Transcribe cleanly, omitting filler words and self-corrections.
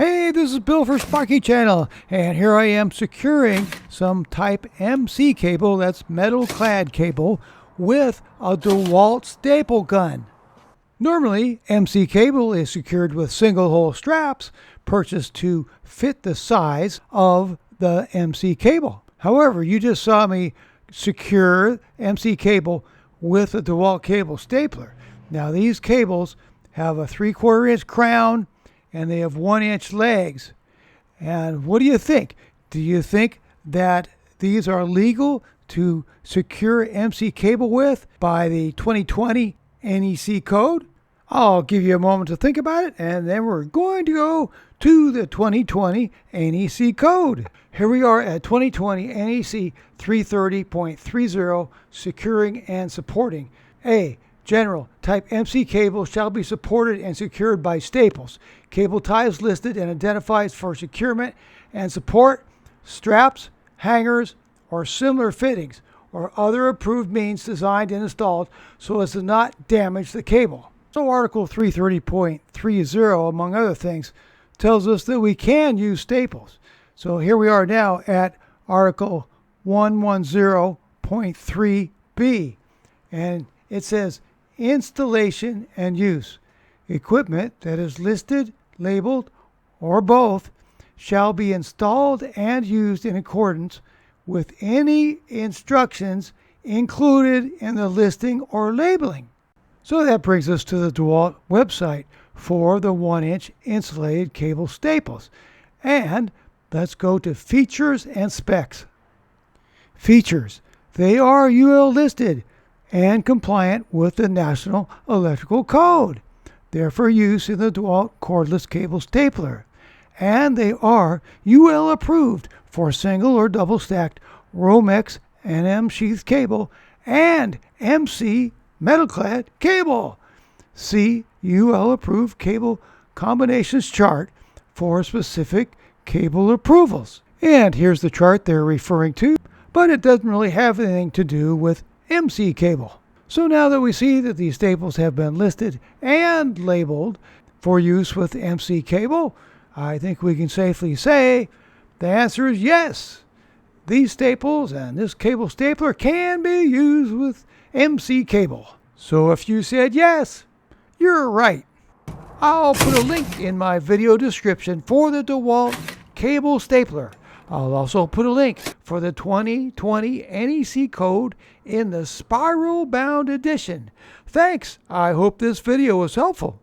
Hey, this is Bill for Sparky channel, and here I am securing some type MC cable, that's metal clad cable, with a DeWalt staple gun. Normally, MC cable is secured with single hole straps purchased to fit the size of the MC cable. However, you just saw me secure MC cable with a DeWalt cable stapler. Now these cables have a 3/4 inch crown and they have 1 inch legs. And what do you think? Do you think that these are legal to secure MC cable with by the 2020 NEC code? I'll give you a moment to think about it, and then we're going to go to the 2020 NEC code. Here we are at 2020 NEC 330.30, securing and supporting. A. General type MC cable shall be supported and secured by staples. Cable ties listed and identified for securement and support, straps, hangers, or similar fittings, or other approved means designed and installed so as to not damage the cable. So Article 330.30, among other things, tells us that we can use staples. So here we are now at Article 110.3b, and it says installation and use. Equipment that is listed, labeled, or both shall be installed and used in accordance with any instructions included in the listing or labeling. So that brings us to the DeWalt website for the 1 inch insulated cable staples. And let's go to features and specs. Features. They are UL listed and compliant with the National Electrical Code. They're for use in the DeWalt cordless cable stapler. And they are UL approved for single or double stacked Romex NM sheath cable and MC metal clad cable. See UL approved cable combinations chart for specific cable approvals. And here's the chart they're referring to, but it doesn't really have anything to do with MC cable. So now that we see that these staples have been listed and labeled for use with MC cable, I think we can safely say the answer is yes. These staples and this cable stapler can be used with MC cable. So if you said yes, you're right. I'll put a link in my video description for the DeWalt cable stapler. I'll also put a link for the 2020 NEC code in the spiral bound edition. Thanks. I hope this video was helpful.